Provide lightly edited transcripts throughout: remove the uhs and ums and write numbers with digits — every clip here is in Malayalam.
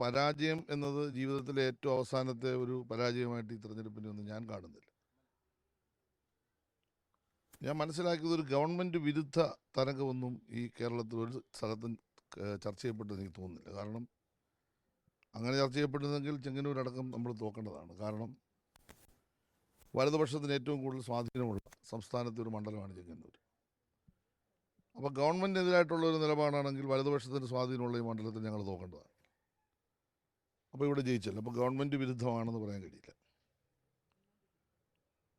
പരാജയം എന്നത് ജീവിതത്തിലെ ഏറ്റവും അവസാനത്തെ ഒരു പരാജയമായിട്ട് ഈ തെരഞ്ഞെടുപ്പിനെ ഒന്നും ഞാൻ കാണുന്നില്ല. ഞാൻ മനസ്സിലാക്കിയത് ഒരു ഗവൺമെൻറ് വിരുദ്ധ തരംഗമൊന്നും ഈ കേരളത്തിൽ ഒരു സ്ഥലത്തും ചർച്ച ചെയ്യപ്പെട്ടെന്ന് എനിക്ക് തോന്നുന്നില്ല. കാരണം അങ്ങനെ ചർച്ച ചെയ്യപ്പെടുന്നെങ്കിൽ ചെങ്ങന്നൂരടക്കം നമ്മൾ തോക്കേണ്ടതാണ്. കാരണം വലതുപക്ഷത്തിന് ഏറ്റവും കൂടുതൽ സ്വാധീനമുള്ള സംസ്ഥാനത്തെ ഒരു മണ്ഡലമാണ് ചെങ്ങന്നൂർ. അപ്പോൾ ഗവൺമെൻറ്റിനെതിരായിട്ടുള്ള ഒരു നിലപാടാണെങ്കിൽ വലതുപക്ഷത്തിന് സ്വാധീനമുള്ള ഈ മണ്ഡലത്തിൽ ഞങ്ങൾ തോക്കേണ്ടതാണ്. അപ്പോൾ ഇവിടെ ജയിച്ചല്ലോ, അപ്പോൾ ഗവൺമെൻറ് വിരുദ്ധമാണെന്ന് പറയാൻ കഴിയില്ല.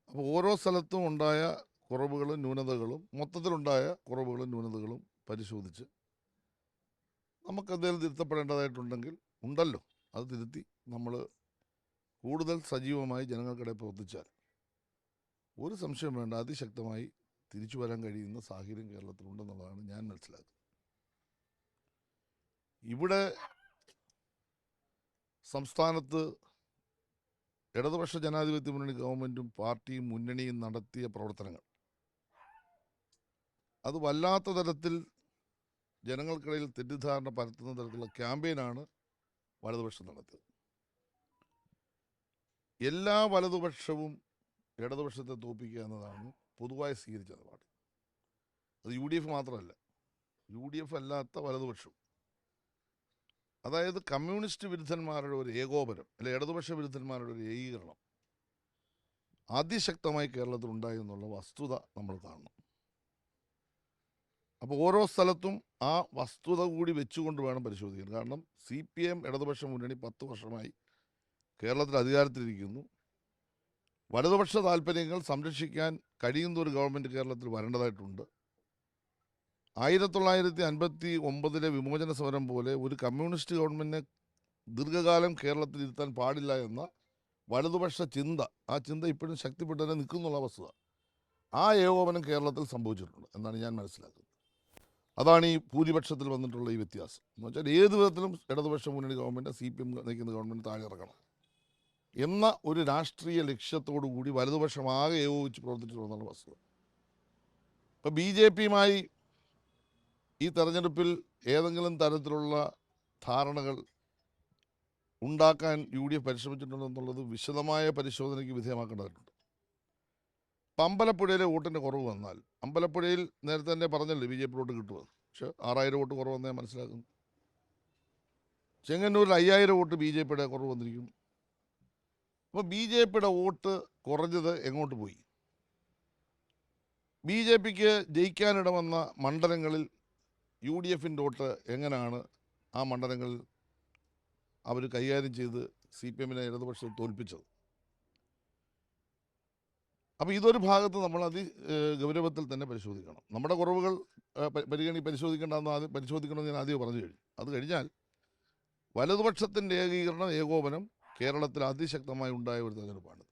അപ്പോൾ ഓരോ സ്ഥലത്തും ഉണ്ടായ കുറവുകളും ന്യൂനതകളും, മൊത്തത്തിലുണ്ടായ കുറവുകളും ന്യൂനതകളും പരിശോധിച്ച് നമുക്ക് എന്തെങ്കിലും തിരുത്തപ്പെടേണ്ടതായിട്ടുണ്ടെങ്കിൽ ഉണ്ടല്ലോ, അത് തിരുത്തി നമ്മൾ കൂടുതൽ സജീവമായി ജനങ്ങൾക്കിടെ പ്രവർത്തിച്ചാൽ ഒരു സംശയം വേണ്ട, അതിശക്തമായി തിരിച്ചു വരാൻ കഴിയുന്ന സാഹചര്യം കേരളത്തിലുണ്ടെന്നുള്ളതാണ് ഞാൻ മനസ്സിലാക്കുന്നത്. ഇവിടെ സംസ്ഥാനത്ത് ഇടതുപക്ഷ ജനാധിപത്യ മുന്നണി ഗവൺമെൻറ്റും പാർട്ടിയും മുന്നണിയും നടത്തിയ പ്രവർത്തനങ്ങൾ അത് വല്ലാത്ത തരത്തിൽ ജനങ്ങൾക്കിടയിൽ തെറ്റിദ്ധാരണ പരത്തുന്ന തരത്തിലുള്ള ക്യാമ്പയിനാണ് വലതുപക്ഷം നടത്തിയത്. എല്ലാ വലതുപക്ഷവും ഇടതുപക്ഷത്തെ തോൽപ്പിക്കുക എന്നതാണ് പൊതുവായി സ്വീകരിച്ച നിലപാട്. അത് UDF മാത്രമല്ല, UDF അല്ലാത്ത വലതുപക്ഷവും. അതായത് കമ്മ്യൂണിസ്റ്റ് വിരുദ്ധന്മാരുടെ ഒരു ഏകോപനം, അല്ലെ ഇടതുപക്ഷ വിരുദ്ധന്മാരുടെ ഒരു ഏകീകരണം അതിശക്തമായി കേരളത്തിൽ ഉണ്ടായി എന്നുള്ള വസ്തുത നമ്മൾ കാണണം. അപ്പോൾ ഓരോ സ്ഥലത്തും ആ വസ്തുത കൂടി വെച്ചുകൊണ്ട് വേണം പരിശോധിക്കാൻ. കാരണം CPM ഇടതുപക്ഷ മുന്നണി 10 വർഷമായി കേരളത്തിൽ അധികാരത്തിലിരിക്കുന്നു. വലതുപക്ഷ താല്പര്യങ്ങൾ സംരക്ഷിക്കാൻ കഴിയുന്ന ഒരു ഗവൺമെൻറ് കേരളത്തിൽ വരേണ്ടതായിട്ടുണ്ട്. 1959 വിമോചന സമരം പോലെ ഒരു കമ്മ്യൂണിസ്റ്റ് ഗവൺമെൻറ്റിനെ ദീർഘകാലം കേരളത്തിൽ ഇരുത്താൻ പാടില്ല എന്ന വലതുപക്ഷ ചിന്ത, ആ ചിന്ത ഇപ്പോഴും ശക്തിപ്പെട്ട് തന്നെ നിൽക്കുന്നുള്ള വസ്തുത, ആ ഏകോപനം കേരളത്തിൽ സംഭവിച്ചിട്ടുണ്ട് എന്നാണ് ഞാൻ മനസ്സിലാക്കുന്നത്. അതാണ് ഈ ഭൂരിപക്ഷത്തിൽ വന്നിട്ടുള്ള ഈ വ്യത്യാസം എന്ന് വെച്ചാൽ ഏത് വിധത്തിലും ഇടതുപക്ഷ മുന്നണി ഗവൺമെൻറ് CPM നയിക്കുന്ന ഗവൺമെൻറ് താഴെ ഇറക്കണം എന്ന ഒരു രാഷ്ട്രീയ ലക്ഷ്യത്തോടു കൂടി വലതുപക്ഷമാകെ ഏകോപിച്ച് പ്രവർത്തിച്ചിട്ടുണ്ടെന്നുള്ള വസ്തുത. ഇപ്പോൾ BJPയുമായി ഈ തെരഞ്ഞെടുപ്പിൽ ഏതെങ്കിലും തരത്തിലുള്ള ധാരണകൾ ഉണ്ടാക്കാൻ UDF പരിശ്രമിച്ചിട്ടുണ്ടെന്നുള്ളത് വിശദമായ പരിശോധനയ്ക്ക് വിധേയമാക്കേണ്ടതായിട്ടുണ്ട്. ഇപ്പം അമ്പലപ്പുഴയിലെ വോട്ടിൻ്റെ കുറവ് വന്നാൽ, അമ്പലപ്പുഴയിൽ നേരത്തെ തന്നെ പറഞ്ഞല്ലോ BJP വോട്ട് കിട്ടുമെന്ന്, പക്ഷെ 6000 വോട്ട് കുറവ് വന്നേ മനസ്സിലാക്കുന്നു. ചെങ്ങന്നൂരിൽ 5000 വോട്ട് BJPയുടെ കുറവ് വന്നിരിക്കുന്നു. അപ്പോൾ BJPയുടെ വോട്ട് കുറഞ്ഞത് എങ്ങോട്ട് പോയി? BJPക്ക് ജയിക്കാനിട വന്ന മണ്ഡലങ്ങളിൽ UDFൻ്റെ വോട്ട് എങ്ങനെയാണ് ആ മണ്ഡലങ്ങളിൽ അവർ കൈകാര്യം ചെയ്ത് CPMനെ ഇടതുപക്ഷത്തെ തോൽപ്പിച്ചത്? അപ്പോൾ ഇതൊരു ഭാഗത്ത് നമ്മൾ ഗൗരവത്തിൽ തന്നെ പരിശോധിക്കണം. നമ്മുടെ കുറവുകൾ പരിശോധിക്കേണ്ടെന്ന് ആദ്യം പരിശോധിക്കണമെന്ന് ഞാൻ ആദ്യം പറഞ്ഞു കഴിഞ്ഞു. അത് കഴിഞ്ഞാൽ വലതുപക്ഷത്തിൻ്റെ ഏകീകരണം, ഏകോപനം കേരളത്തിൽ അതിശക്തമായി ഉണ്ടായ ഒരു തെരഞ്ഞെടുപ്പാണ്.